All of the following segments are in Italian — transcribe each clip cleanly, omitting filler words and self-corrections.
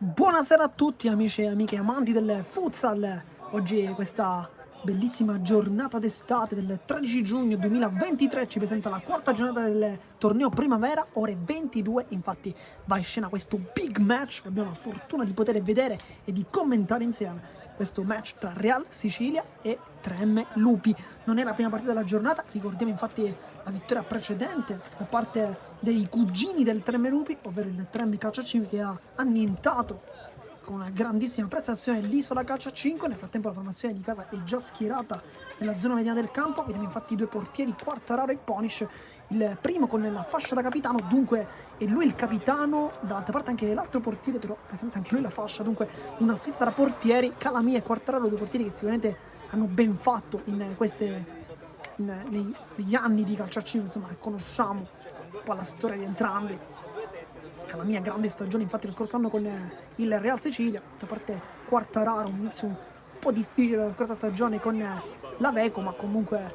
Buonasera a tutti amici e amiche amanti del futsal. Oggi è questa bellissima giornata d'estate del 13 giugno 2023, ci presenta la quarta giornata del torneo primavera, ore 22, infatti va in scena questo big match che abbiamo la fortuna di poter vedere e di commentare insieme. Questo match tra Real Sicilia e 3M Lupi. Non è la prima partita della giornata, ricordiamo infatti la vittoria precedente da parte dei cugini del 3M Lupi, ovvero il 3M Calcio 5, che ha annientato con una grandissima prestazione l'Isola Calcio 5. Nel frattempo la formazione di casa è già schierata nella zona mediana del campo, vediamo infatti i due portieri, Quartararo e Ponish, il primo con la fascia da capitano, dunque è lui il capitano, dall'altra parte anche l'altro portiere però presenta anche lui la fascia, dunque una sfida tra portieri, Calamia e Quartararo, due portieri che sicuramente hanno ben fatto negli anni di calcio a 5, insomma conosciamo un po' la storia di entrambi. La mia grande stagione infatti lo scorso anno con il Real Sicilia, da parte Quartararo, un inizio un po' difficile la scorsa stagione con la Veco, ma comunque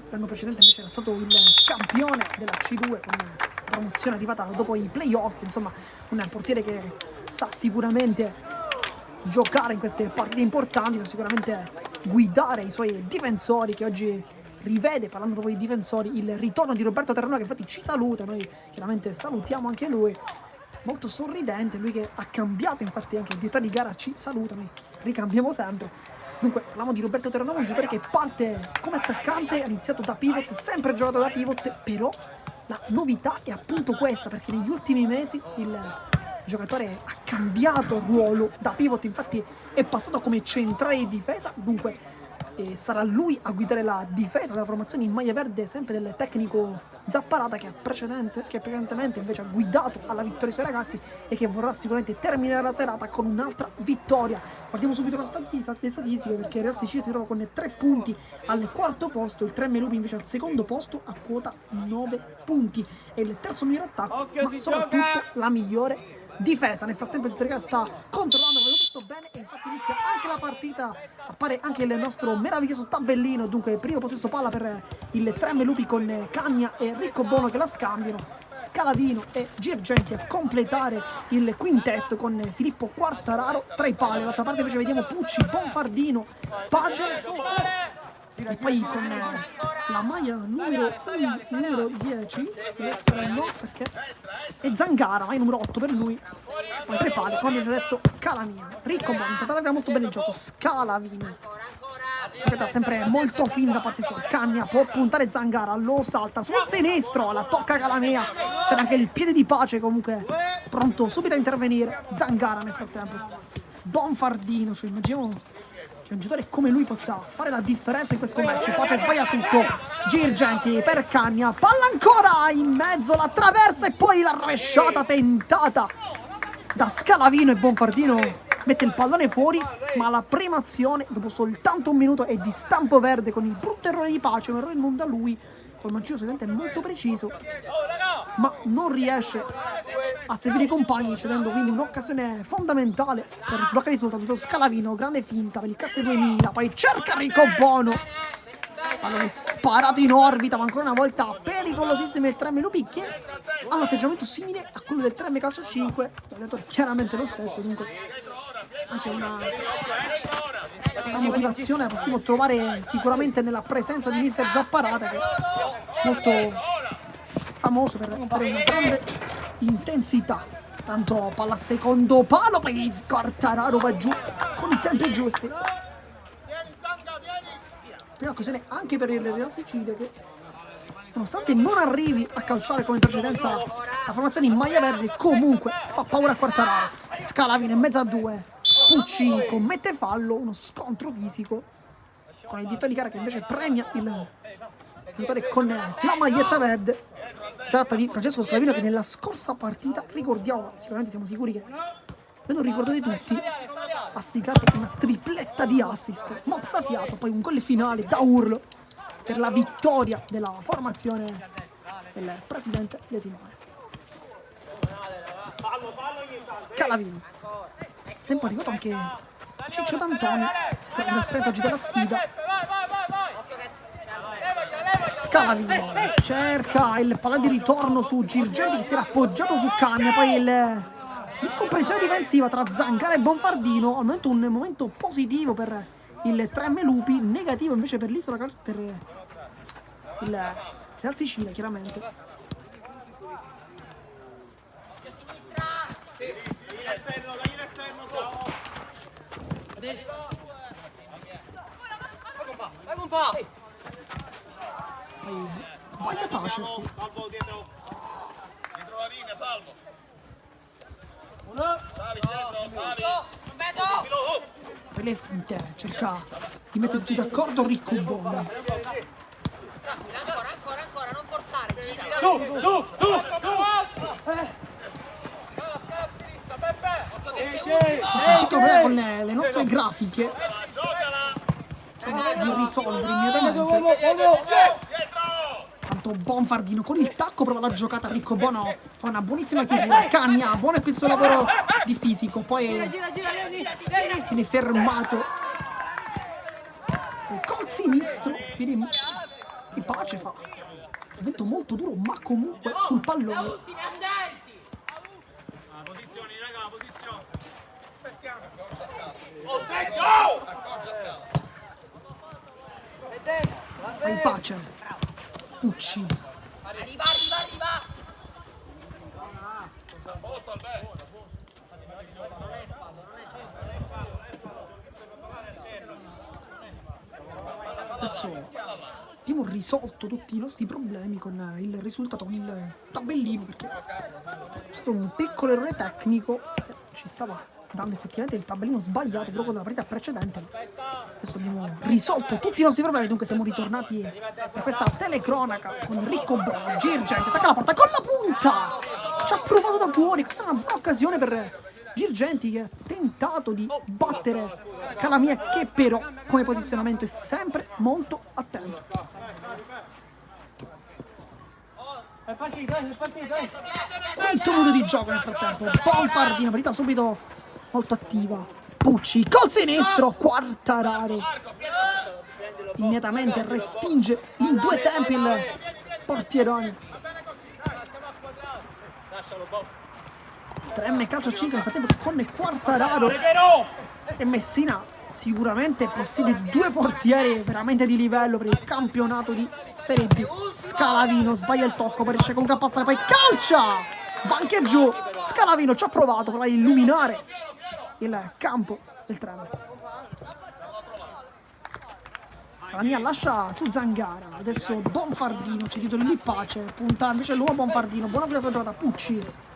l'anno precedente invece era stato il campione della C2 con promozione arrivata dopo i playoff, insomma un portiere che sa sicuramente giocare in queste partite importanti, sa sicuramente guidare i suoi difensori, che oggi rivede, parlando proprio di difensori, il ritorno di Roberto Terranova, che infatti ci saluta, noi chiaramente salutiamo anche lui, molto sorridente, lui che ha cambiato infatti anche il direttore di gara, ci saluta, noi ricambiamo sempre. Dunque parliamo di Roberto Terranova, un giocatore che parte come attaccante, ha iniziato da pivot, sempre giocato da pivot, però la novità è appunto questa, perché negli ultimi mesi il giocatore ha cambiato ruolo da pivot, infatti è passato come centrale di difesa, dunque sarà lui a guidare la difesa della formazione in maglia verde, sempre del tecnico Zapparata, che precedentemente invece ha guidato alla vittoria i suoi ragazzi e che vorrà sicuramente terminare la serata con un'altra vittoria. Guardiamo subito le statistiche, perché il Real Sicilia si trova con 3 punti al quarto posto, il 3M Lupi invece al secondo posto a quota 9 punti, è il terzo migliore attacco, ma soprattutto la migliore difesa. Nel frattempo il Torino sta controllando tutto bene e infatti inizia anche la partita, appare anche il nostro meraviglioso tabellino, dunque primo possesso palla per il 3M Lupi con Cagna e Riccobono che la scambiano, Scalavino e Girgenti a completare il quintetto con Filippo Quartararo tra i pali. Dall'altra parte invece vediamo Pucci, Bonfardino, Pace e poi con la maglia numero 10 deve essere no, perché è Zangara, maglia numero 8 per lui, poi tre pali, come ho già detto Calamia, Riccobono, intanto molto bene il gioco, Scalavino giocata sempre molto fin da parte sua, Cagna può puntare Zangara, lo salta sul sinistro, la tocca Calamea, c'era anche il piede di Pace comunque pronto subito a intervenire, Zangara nel frattempo, Bonfardino, cioè immaginiamo che un giocatore come lui possa fare la differenza in questo match. Pace sbaglia tutto, Girgenti per Cagna, palla ancora in mezzo, la traversa e poi la rovesciata tentata da Scalavino, e Bonfardino mette il pallone fuori, ma la prima azione dopo soltanto un minuto è di stampo verde con il brutto errore di Pace, un errore non da lui, col mancino solamente molto preciso, ma non riesce a servire i compagni, cedendo quindi un'occasione fondamentale per sbloccare il risultato. Scalavino, grande finta per il Casse 2000, poi cerca Riccobono, pallone sparato in orbita, ma ancora una volta pericolosissimo il 3M Lupi, che ha un atteggiamento simile a quello del 3M Calcio 5, l'allenatore chiaramente lo stesso, dunque anche una motivazione la possiamo trovare sicuramente nella presenza di mister Zapparata, che è molto famoso per una grande intensità. Tanto palla al secondo palo, poi Quartararo va giù con i tempi giusti. Prima occasione anche per il Real Sicilia, che nonostante non arrivi a calciare come in precedenza la formazione in maglia verde, comunque fa paura a Quartararo. Scalavino in mezzo a due, Pucci commette fallo, uno scontro fisico con il dito di gara che invece premia il giocatore con la maglietta verde. Tratta di Francesco Scalavino, che nella scorsa partita, ricordiamo, sicuramente siamo sicuri che ve lo ricordate tutti, ha siglato una tripletta di assist, mozzafiato, poi un gol finale da urlo per la vittoria della formazione del presidente De Simone. Scalavino, tempo arrivato anche Ciccio D'Antonio, che è l'assetto oggi della sfida. Scalavino cerca il pallone di ritorno su Girgenti, che si era appoggiato su Cagna, poi il comprensione difensiva tra Zangara e Bonfardino. Al momento un momento positivo per il 3M Lupi, negativo invece per l'isola, per il Real Sicilia, chiaramente. Sbaglia Pace. Salvo dietro la linea, Salvo. Sali dietro, sali. Per le finte, cerca di mettere tutti d'accordo. Ricco Bono. Ancora, non forzare, gira. C'è tutto problema con le nostre grafiche. Di risolvere immediatamente. Tanto Bonfardino con il tacco prova la giocata. Ricco Bono fa una buonissima chiusura. Cagna, buono è qui il suo lavoro di fisico. Poi viene fermato col sinistro. Che Pace fa. Vento molto duro, ma comunque sul pallone. Posizioni, raga, posizioni. Vai Pace. Pucci. Arriva. Adesso abbiamo risolto tutti i nostri problemi con il risultato, con il tabellino, perché c'è stato un piccolo errore tecnico che ci stava dando effettivamente il tabellino sbagliato proprio dalla partita precedente. Adesso abbiamo risolto tutti i nostri problemi, dunque siamo ritornati per questa telecronaca con Ricco Bono. Girgenti attacca la porta con la punta, ci ha provato da fuori. Questa è una buona occasione per Girgenti, che ha tentato di battere Calamia, che però come posizionamento è sempre molto attento. Quinto minuto di gioco nel frattempo. Bonfardino, partita subito molto attiva. Pucci col sinistro, Quartararo immediatamente respinge in due tempi il portierone. 3M calcio a 5 nel frattempo con Quartararo e Messina. Sicuramente possiede due portieri veramente di livello per il campionato di Serie D. Scalavino sbaglia il tocco, poi riesce con Campassare, poi calcia! Va anche giù. Scalavino ci ha provato, prova a illuminare il campo del 3M. Calamia lascia su Zangara. Adesso Bonfardino, c'è dietro lì Pace. Punta invece l'uomo Bonfardino. Buona quella giocata. Pucci.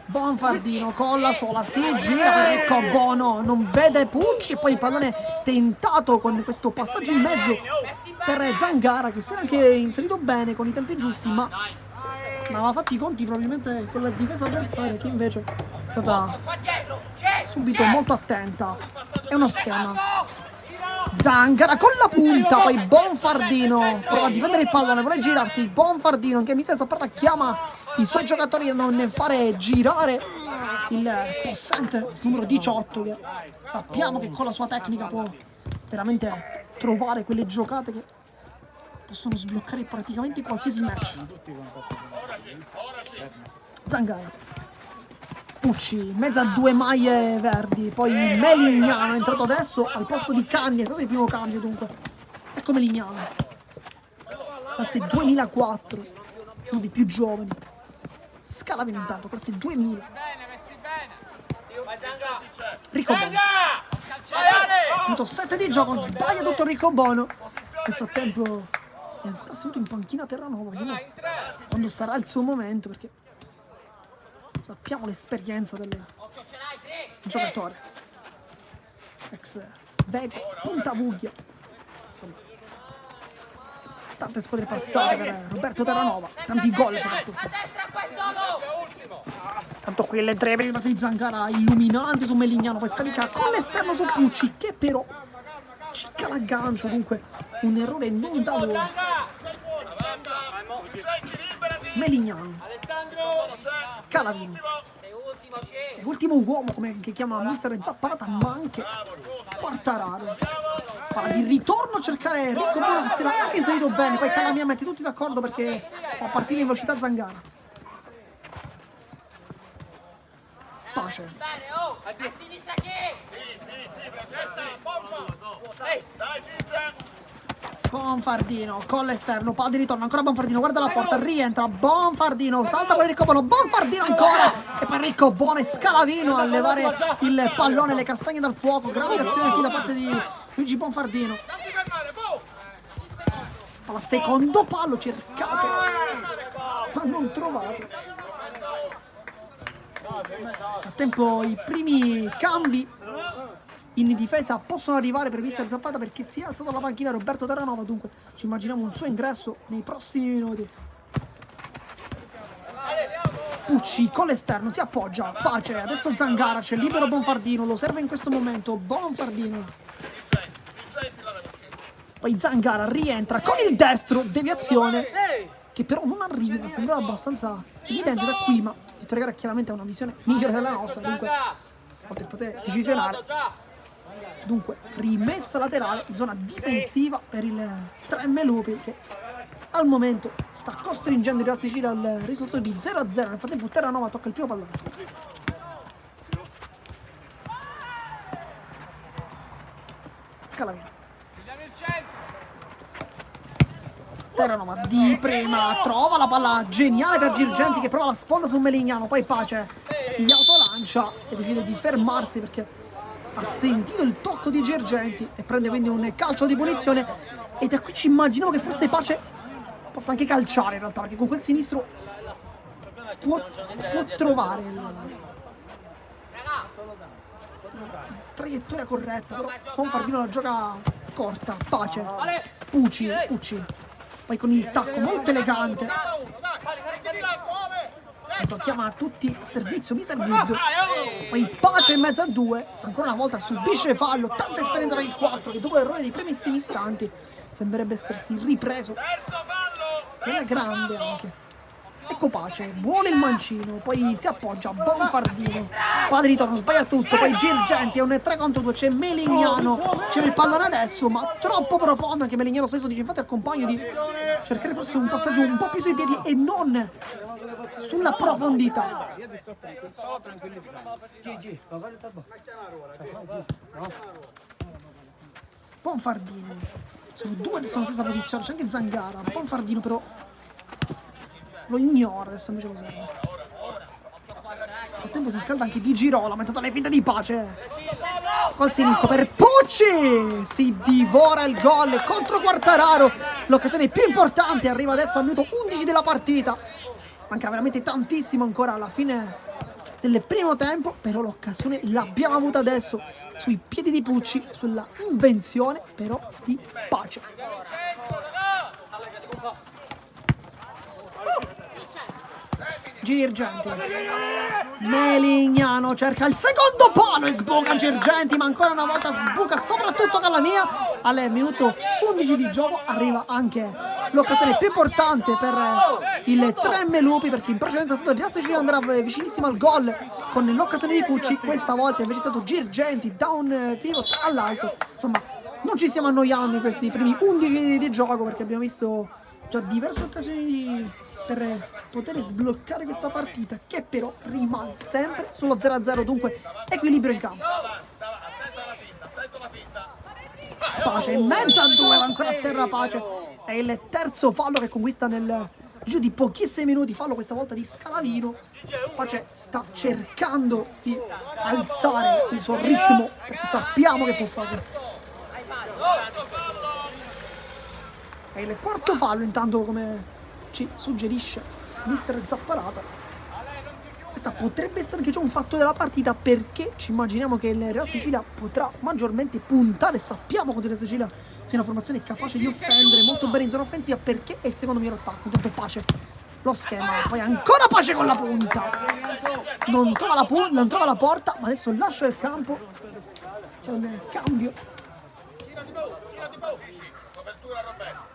Bonfardino con la sola, si gira per Ricco Bono, non vede Pucci e poi il pallone tentato con questo passaggio in mezzo per Zangara, che si era anche inserito bene con i tempi giusti, ma non aveva fatto i conti probabilmente con la difesa avversaria, che invece è stata subito molto attenta. È uno schema. Zangara con la punta, poi Bonfardino prova a difendere il pallone, vuole girarsi. Bonfardino, che mi sta Zapata chiama i suoi giocatori a non fare girare il possente numero 18, che sappiamo che con la sua tecnica può veramente trovare quelle giocate che possono sbloccare praticamente qualsiasi match. Zangara, Pucci in mezzo a due maglie verdi, poi Melignano è entrato adesso al posto di Canni, è stato il primo cambio dunque. Ecco Melignano, classe 2004, uno dei più giovani. Scalavino intanto, classe 2000. Ricco Bono, punto 7 di gioco, sbaglia tutto Ricco Bono. Nel frattempo è ancora seduto in panchina Terranova, quando sarà il suo momento, perché sappiamo l'esperienza del giocatore. Ex Veco, Punta Vuglia. Insomma, tante squadre passate per Roberto Terranova, tanti gol soprattutto. Tanto quelle tre prime di Zangara illuminanti su Melignano, poi scarica con l'esterno su Pucci, che però cicca l'aggancio, dunque un errore non da loro. Melignano, Scalavino, l'ultimo uomo come che chiama mister Zapparata, ma anche Quartararo. Parla di ritorno a cercare Ricco Bono, che si era anche inserito bene, poi Calamia mette tutti d'accordo perché fa partire in velocità Zangara. Pace. A sinistra chi? Sì, Francesca, bomba. Dai, Gigi. Bonfardino con l'esterno, palla di ritorno, ancora Bonfardino, guarda la porta, rientra Bonfardino, salta per Riccobono, Bonfardino ancora e poi Riccobono e Scalavino a levare il pallone, le castagne dal fuoco. Grande azione qui da parte di Luigi Bonfardino. Palla secondo palo cercato ma non trovato. A tempo i primi cambi in difesa possono arrivare per Mister Zapata, perché si è alzato alla panchina Roberto Terranova, dunque ci immaginiamo un suo ingresso nei prossimi minuti. Pucci con l'esterno, si appoggia, Pace, adesso Zangara, c'è libero Bonfardino, lo serve in questo momento Bonfardino. Poi Zangara rientra con il destro, deviazione che però non arriva, sembrava abbastanza evidente da qui, ma Vittorio Gara chiaramente ha una visione migliore della nostra, dunque oltre a poter decisionare. Dunque rimessa laterale in zona difensiva per il Tremme Lupi, che al momento sta costringendo il Real Sicilia al risultato di 0-0. Nel frattempo Terranova tocca il primo pallone. Scalavino. Terranova di prima trova la palla geniale per Girgenti, che prova la sponda su Melignano, poi Pace si autolancia e decide di fermarsi perché ha sentito il tocco di Girgenti e prende quindi un calcio di punizione, e da qui ci immaginiamo che forse Pace possa anche calciare in realtà, perché con quel sinistro può trovare la traiettoria corretta, però Bonfardino la gioca corta. Pace, Pucci, poi con il tacco molto elegante chiama tutti a servizio Mister Good, poi Pace in mezzo a due, ancora una volta subisce fallo, tanta esperienza per il 4 che dopo l'errore dei primissimi istanti sembrerebbe essersi ripreso, e la grande anche. Ecco Pace, buono il mancino, poi si appoggia Bonfardino, palla di ritorno, sbaglia tutto, poi Girgenti è un 3 contro 2, c'è Melignano, c'è il pallone adesso, ma troppo profondo, anche Melignano stesso dice infatti al compagno di cercare forse un passaggio un po' più sui piedi e non sulla profondità. Bonfardino, sono due adesso nella stessa posizione, c'è anche Zangara, Bonfardino però lo ignora, adesso invece lo serve. Nel tempo si scalda anche Di Girola, mettendo le finte di Pace. Col sinistro per Pucci, si divora il gol contro Quartararo, l'occasione più importante arriva adesso al minuto 11 della partita. Manca veramente tantissimo ancora alla fine del primo tempo, però l'occasione l'abbiamo avuta adesso sui piedi di Pucci, sulla invenzione però di Pace. Girgenti, Melignano cerca il secondo palo e sbuca Girgenti, ma ancora una volta sbuca soprattutto Calamia. Al minuto 11 di gioco arriva anche l'occasione più importante per il Tremme Lupi, perché in precedenza è stato il Real Sicilia andrà vicinissimo al gol con l'occasione di Pucci, questa volta invece è stato Girgenti da un pivot all'alto. Insomma, non ci stiamo annoiando in questi primi 11 di gioco, perché abbiamo visto già diverse occasioni per poter sbloccare questa partita, che però rimane sempre sullo 0-0, dunque equilibrio in campo. Pace in mezzo a due, va ancora a terra Pace, è il terzo fallo che conquista nel giro di pochissimi minuti, fallo questa volta di Scalavino. Pace sta cercando di alzare il suo ritmo, perché sappiamo che può farlo. È il quarto fallo intanto, come ci suggerisce Mister Zapparata. Questa potrebbe essere anche già un fatto della partita, perché ci immaginiamo che il Real Sicilia potrà maggiormente puntare. Sappiamo che il Real Sicilia sia una formazione capace di offendere molto bene in zona offensiva, perché è il secondo miglior attacco. Intanto Pace, lo schema, poi ancora Pace con la punta, non trova la porta, ma adesso lascia il campo, c'è un cambio. Copertura Roberto.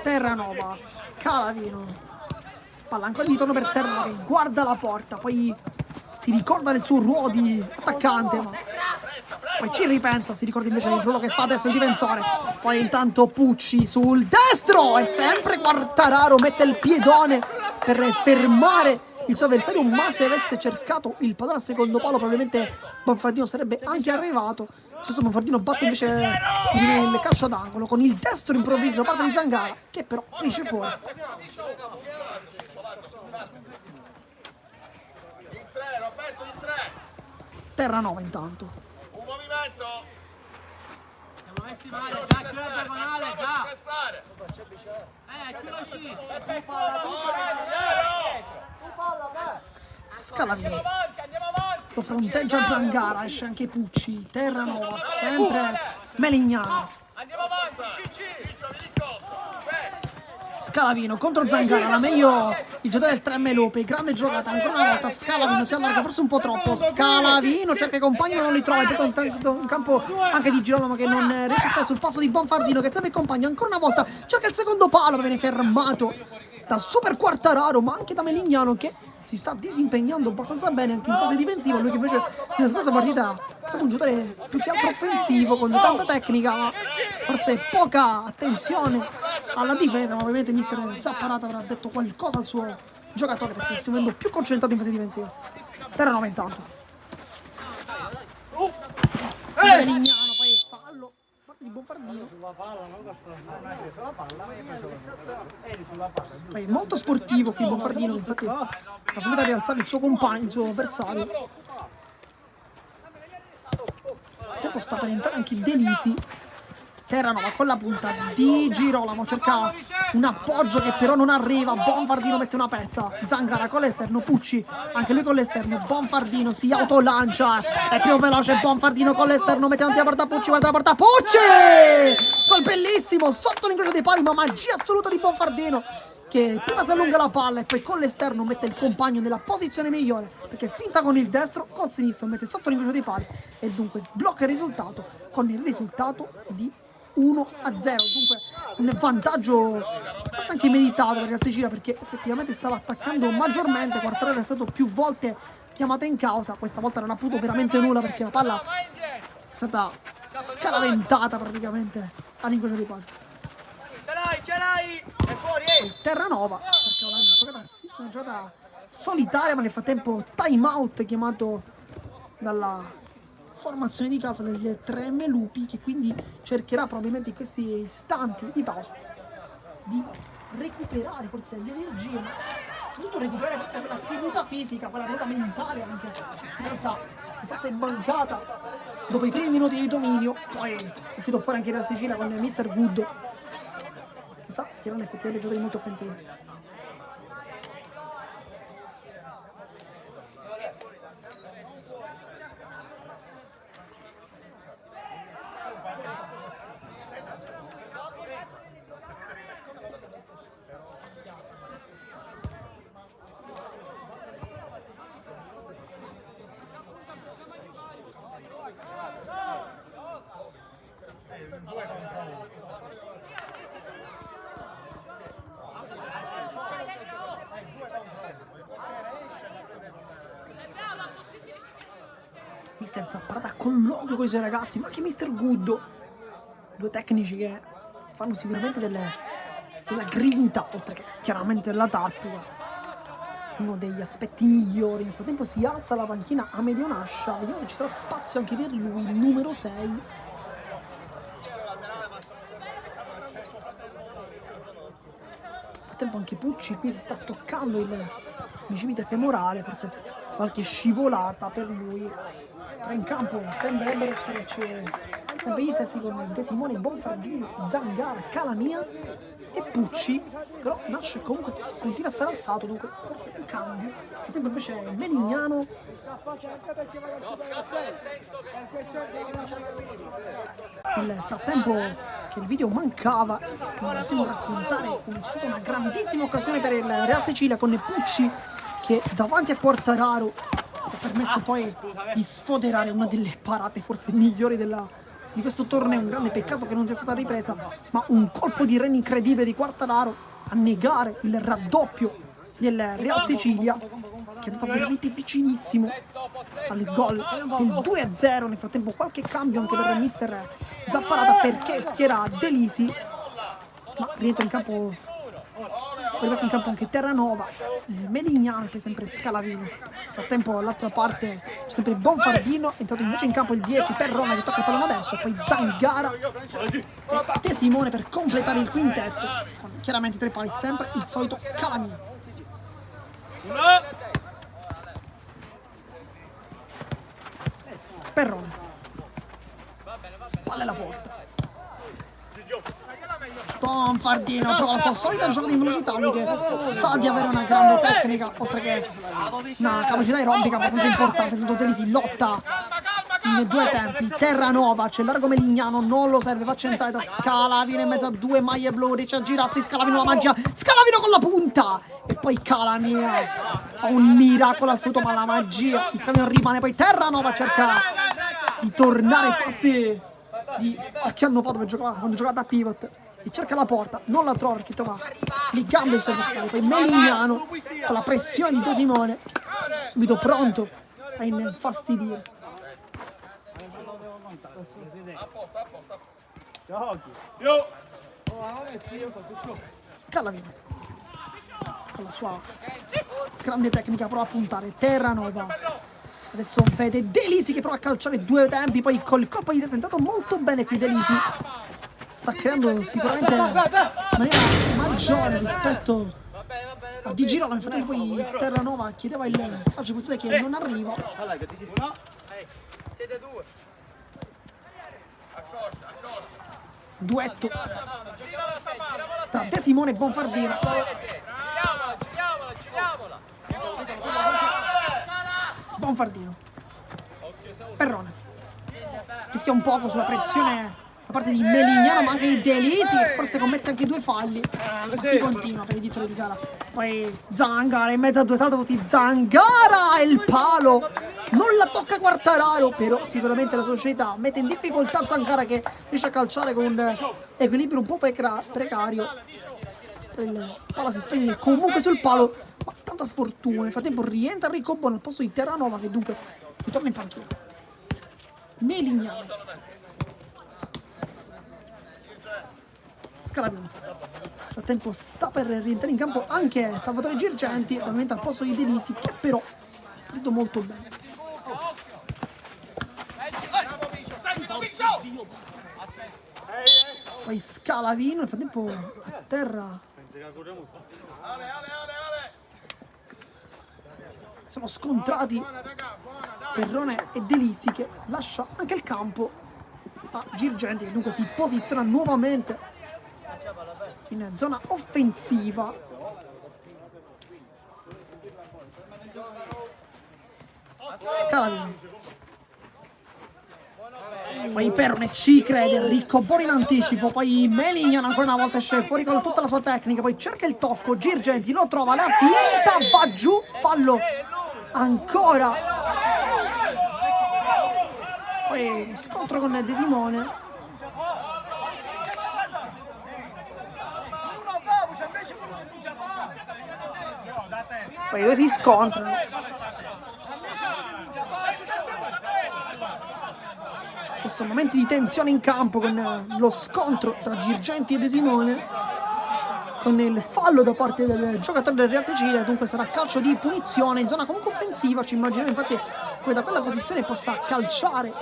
Terranova, Scalavino, palla ancora di ritorno per Terranova che guarda la porta, poi si ricorda del suo ruolo di attaccante, ma poi ci ripensa, si ricorda invece del ruolo che fa adesso il difensore. Poi intanto Pucci sul destro e sempre Quartararo mette il piedone per fermare il suo avversario, ma se avesse cercato il pallone al secondo palo probabilmente Bonfardino sarebbe anche arrivato. Stesso Bonfardino batte invece il calcio d'angolo con il destro improvviso da parte di Zangara, che però finisce fuori. In 3, Roberto, in 3. Terranova intanto. Un movimento. Siamo messi male, già chiudo la diagonale, già. Pressare. Quello sì. Scalavini lo fronteggia Zangara, esce anche Pucci. Terranova sempre Melignano. Andiamo avanti, Ciccio, vieni incontro. Scalavino contro Zangara, la meglio il giocatore del 3 Melope, grande giocata ancora una volta. Scalavino si allarga forse un po' troppo. Scalavino cerca i compagni ma non li trova. Intanto in campo anche di Girolamo che non riesce a stare sul passo di Bonfardino, che serve il compagno ancora una volta. Cerca il secondo palo, viene fermato da Super Quartararo ma anche da Melignano, che si sta disimpegnando abbastanza bene anche in fase difensiva. Lui che invece nella scorsa partita è stato un giocatore più che altro offensivo, con tanta tecnica ma forse poca attenzione alla difesa. Ma ovviamente mister Zapparata avrà detto qualcosa al suo giocatore, perché si sta vedendo più concentrato in fase difensiva. Terranova intanto Melignano, poi fallo parte di Bonfardino. Poi molto sportivo qui Bonfardino, infatti ha subito a rialzare il suo compagno, il suo avversario. Il tempo sta per entrare anche il Delisi. Terranova con la punta di Girolamo, cerca un appoggio che però non arriva. Bonfardino mette una pezza. Zangara con l'esterno, Pucci anche lui con l'esterno. Bonfardino si autolancia, è più veloce Bonfardino con l'esterno, mette davanti la porta Pucci, guarda la porta Pucci! Gol bellissimo sotto l'incrocio dei pali, ma magia assoluta di Bonfardino, che prima si allunga la palla e poi con l'esterno mette il compagno nella posizione migliore, perché finta con il destro, col sinistro mette sotto l'incrocio dei pali e dunque sblocca il risultato con il risultato di 1-0. Dunque un vantaggio forse anche meditato per la Sicilia, perché effettivamente stava attaccando maggiormente. Quartararo è stato più volte chiamato in causa, questa volta non ha potuto veramente nulla perché la palla è stata scaraventata praticamente all'incrocio dei pali. Ce l'hai! È fuori, Terranova, perché una giocata solitaria, ma nel frattempo time out chiamato dalla formazione di casa degli 3 Melupi, che quindi cercherà probabilmente in questi istanti di pausa di recuperare forse le energie, ma soprattutto recuperare forse quella tenuta fisica, quella tenuta mentale anche, in realtà forse è mancata dopo i primi minuti di dominio. Poi è uscito fuori anche la Sicilia con Mr. Good, che sta schierando effettivamente giocatori molto offensivi. Mister Zapparata colloquio con i suoi ragazzi, ma anche Mister Good, due tecnici che fanno sicuramente della grinta, oltre che chiaramente della tattica, uno degli aspetti migliori. Nel frattempo si alza la panchina Amedeo Nascia, vediamo se ci sarà spazio anche per lui, il numero 6. Nel frattempo anche Pucci qui si sta toccando il bicipite femorale, forse qualche scivolata per lui. In campo sembrerebbero esserci sempre gli stessi, con De Simone, Bonfardino, Zangara, Calamia e Pucci, però Nasce comunque continua a stare alzato, dunque forse un cambio. Nel tempo invece Melignano nel frattempo che il video mancava, come possiamo raccontare, c'è stata una grandissima occasione per il Real Sicilia con Pucci che davanti a Quartararo ha permesso poi di sfoderare una delle parate forse migliori di questo torneo. Un grande peccato che non sia stata ripresa, ma un colpo di reni incredibile di Quartararo a negare il raddoppio del Real Sicilia, che è andato veramente vicinissimo al gol del 2-0. Nel frattempo qualche cambio anche per il mister Zapparata, perché schiera Delisi, ma rientra in campo Poi passa in campo anche Terranova, Melignano che è sempre Scalavino. Nel frattempo dall'altra parte c'è sempre Bonfardino, è entrato invece in campo il 10 Perrone che tocca il pallone adesso, poi Zangara e De Simone per completare il quintetto, con chiaramente 3 pali, sempre il solito Calamino. Perrone, spalle alla porta. Bonfardino prova la sua solita gioco di velocità, lui che sa di avere una grande tecnica, oltre che una capacità aerobica abbastanza importante. Tutto Delisi lotta in 2 tempi. Terranova, c'è largo Melignano, non lo serve, va centrale da Scalavino in mezzo a 2 maglie blu, riesce a girarsi, Scalavino la magia, Scalavino con la punta! E poi Calamia fa un miracolo assoluto, ma la magia di Scalavino rimane, poi Terranova cerca di tornare fasti di qualche anno fa dove giocava, quando giocava da pivot, e cerca la porta, non la trova perché trova le gambe del suo avversario. Poi Melignano con la pressione di De Simone, subito pronto a infastidire. Scalavino con la sua grande tecnica prova a puntare. Terranova adesso vede Delisi che prova a calciare 2 tempi, poi col colpo di testa è entrato molto bene qui Delisi, sta creando sicuramente in maniera maggiore rispetto a Di Girolamo. Infatti poi Terranova chiedeva il calcio di posizione che non arriva. Duetto tra De Simone e Bonfardino. Bonfardino, Perrone rischia un poco sulla pressione da parte di Melignano, ma anche di Delisi che forse commette anche 2 falli, ma si continua per il titolo di gara. Poi Zangara in mezzo a 2 salta tutti, Zangara e il palo non la tocca Quartararo, però sicuramente la società mette in difficoltà Zangara che riesce a calciare con un equilibrio un po' precario. Il palo si spegne comunque sul palo, ma tanta sfortuna. Nel frattempo rientra Enrico Bono al posto di Terranova che dunque ritorna in panchina. Melignano, Scalavino. Nel frattempo sta per rientrare in campo anche Salvatore Girgenti, ovviamente al posto di Delisi, che però ha partito molto bene. Poi Scalavino, nel frattempo a terra sono scontrati Perrone e Delisi, che lascia anche il campo a Girgenti che dunque si posiziona nuovamente in zona offensiva. Scalavino, poi Perrone ci crede, Enrico Bono in anticipo, poi Melignano ancora una volta esce fuori con tutta la sua tecnica, poi cerca il tocco, Girgenti lo trova, la finta va giù, fallo ancora. Poi scontro con De Simone, poi due si scontrano. Adesso momenti di tensione in campo con lo scontro tra Girgenti e De Simone, con il fallo da parte del giocatore del Real Sicilia, dunque sarà calcio di punizione in zona comunque offensiva. Ci immaginiamo infatti che da quella posizione possa calciare.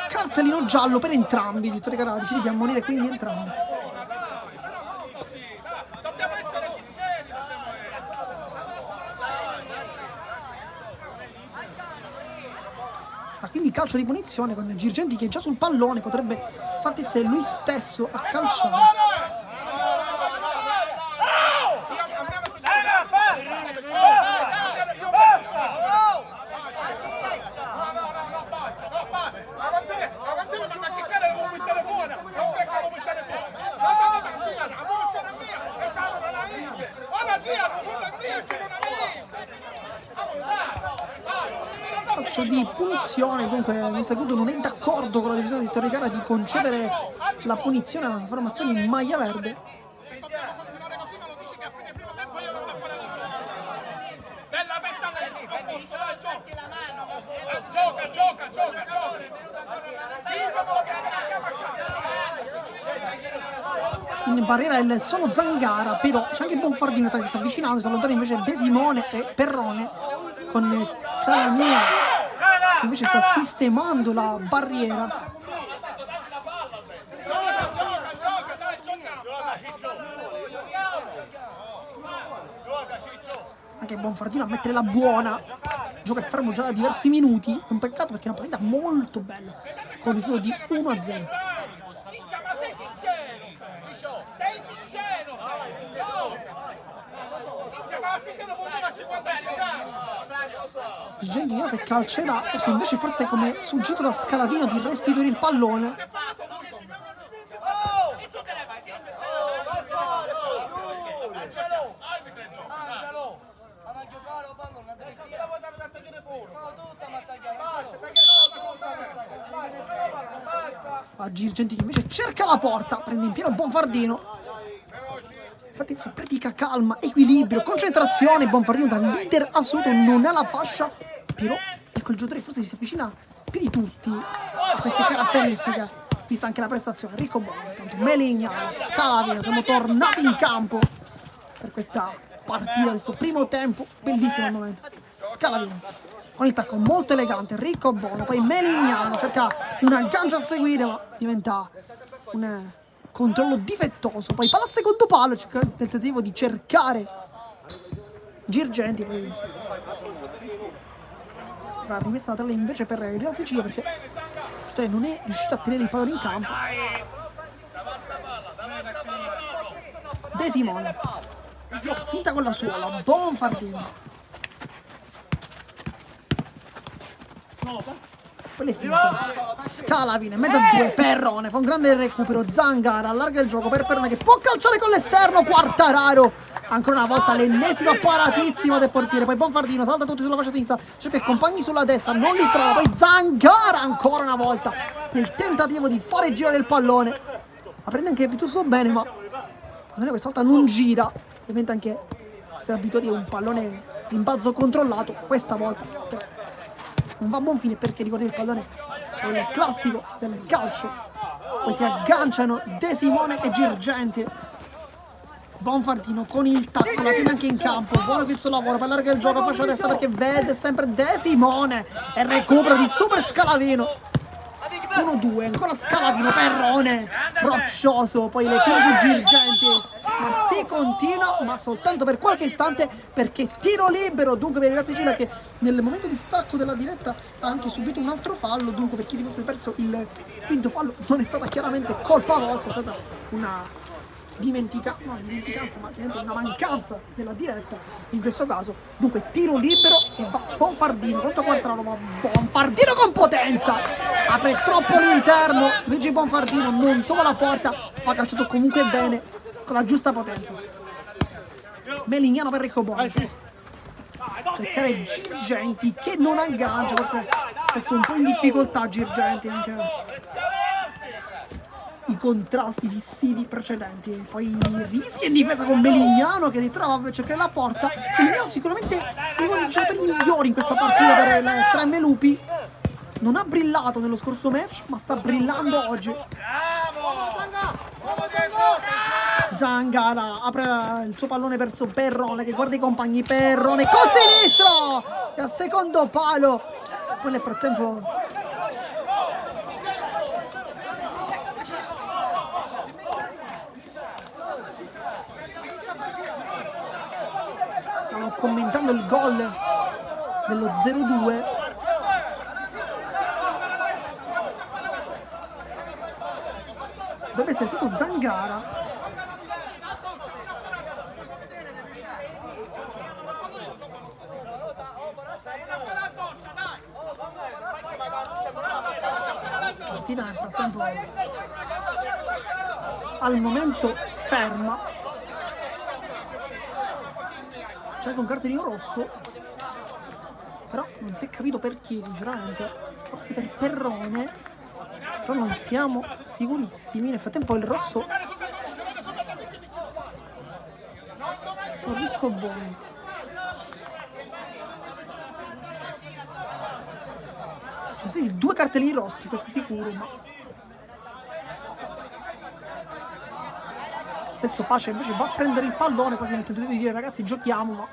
Cartellino giallo per entrambi, Vittorio Carà decide di ammonire quindi entrambi. Quindi calcio di punizione con Girgenti che è già sul pallone, potrebbe infatti essere lui stesso a calciare. Calcio di punizione, dunque Mr. Good non è d'accordo con la decisione di Vittorio Carà di concedere la punizione alla formazione in maglia verde. Gioca. In barriera il solo Zangara, però c'è anche Bonfardino che si sta avvicinando, si allontana invece De Simone e Perrone con Calamia che invece sta sistemando la barriera. Anche Bonfardino a mettere la buona, gioca fermo già da diversi minuti, un peccato perché è una partita molto bella con il risultato di 1-0. Gentilino se calcerà o se invece forse come suggerito da Scalavino di restituire il pallone. A Girgenti che invece cerca la porta, prende in pieno Bonfardino. Infatti adesso pratica calma, equilibrio, concentrazione. Bonfardino da leader assoluto non ha la fascia, però ecco il giocatore forse si avvicina più di tutti a queste caratteristiche, vista anche la prestazione. Enrico Bono, intanto Melignano, Scalavino, siamo tornati in campo per questa partita, questo primo tempo, bellissimo al momento. Scalavino con il tacco molto elegante, Enrico Bono, poi Melignano cerca un aggancio a seguire ma diventa un controllo difettoso, poi palla al secondo palo, cerca il tentativo di cercare Girgenti, poi sarà rimessa la trave invece per il Real Sicilia perché non è riuscito a tenere il pallone in campo. De Simone finta con la suola, Bonfardino. Poi le finte. Scalavino in mezzo a due, Perrone fa un grande recupero, Zangara allarga il gioco per Perrone che può calciare con l'esterno, Quartararo ancora una volta l'ennesimo paratissimo del portiere, poi Bonfardino salta tutti sulla fascia sinistra, cerca i compagni sulla destra, non li trova, poi Zangara ancora una volta nel tentativo di fare girare il pallone, la prende anche piuttosto bene ma questa volta non gira, ovviamente anche se abituati a un pallone rimbalzo controllato, questa volta non va a buon fine perché ricordi il pallone è il classico del calcio. Poi si agganciano De Simone e Girgenti. Bonfardino con il tacco, la tiene anche in campo, buono questo lavoro, per allargare il gioco, fascia destra perché vede sempre De Simone e recupero di Super Scalavino. 1-2, ancora Scalavino, Perrone, roccioso, poi le tira su Girgenti. Ma si continua, ma soltanto per qualche istante perché tiro libero, dunque per il Real Sicilia che nel momento di stacco della diretta ha anche subito un altro fallo, dunque per chi si fosse perso il quinto fallo non è stata chiaramente colpa vostra, è stata una dimenticanza, ma chiaramente una mancanza della diretta in questo caso. Dunque tiro libero e va Bonfardino contro Quartararo, ma Bonfardino con potenza apre troppo l'interno, Luigi Bonfardino non trova la porta, ma ha calciato comunque bene con la giusta potenza. Melignano per Enrico Bono, cercare Girgenti che non aggancia, forse adesso un po' in difficoltà Girgenti, anche i contrasti visti precedenti. Poi rischia in difesa con Melignano che si trova a cercare la porta. Melignano sicuramente è uno dei giocatori migliori in questa partita per le tre Melupi, non ha brillato nello scorso match ma sta brillando oggi. Zangara apre il suo pallone verso Perrone che guarda i compagni, Perrone col sinistro e al secondo palo. Poi nel frattempo stanno commentando il gol dello 0-2. Dovrebbe essere stato Zangara. La partita nel frattempo al momento ferma. C'è anche un cartellino rosso, però non si è capito per chi sinceramente, forse per Perrone, però non siamo sicurissimi. Nel frattempo il rosso su Enrico Bono. Sì, 2 cartellini rossi, questo è sicuro, ma... Adesso Pace invece va a prendere il pallone, quasi nel tentativo di dire ragazzi giochiamo, ma...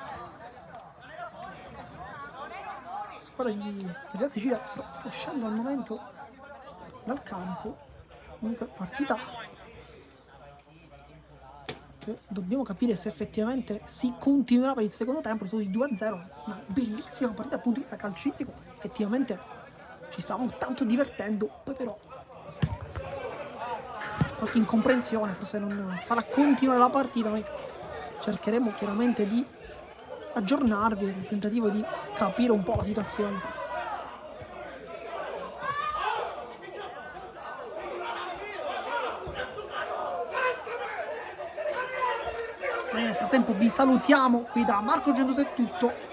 La squadra di Real Sicilia sta uscendo al momento dal campo. Comunque partita che dobbiamo capire se effettivamente si continuerà per il secondo tempo, sono di 2-0, una bellissima partita dal punto di vista calcistico, effettivamente ci stavamo tanto divertendo, poi però qualche incomprensione forse non farà continuare la partita. Noi cercheremo chiaramente di aggiornarvi nel tentativo di capire un po' la situazione. Nel frattempo vi salutiamo qui da Marco Gendoso, è tutto.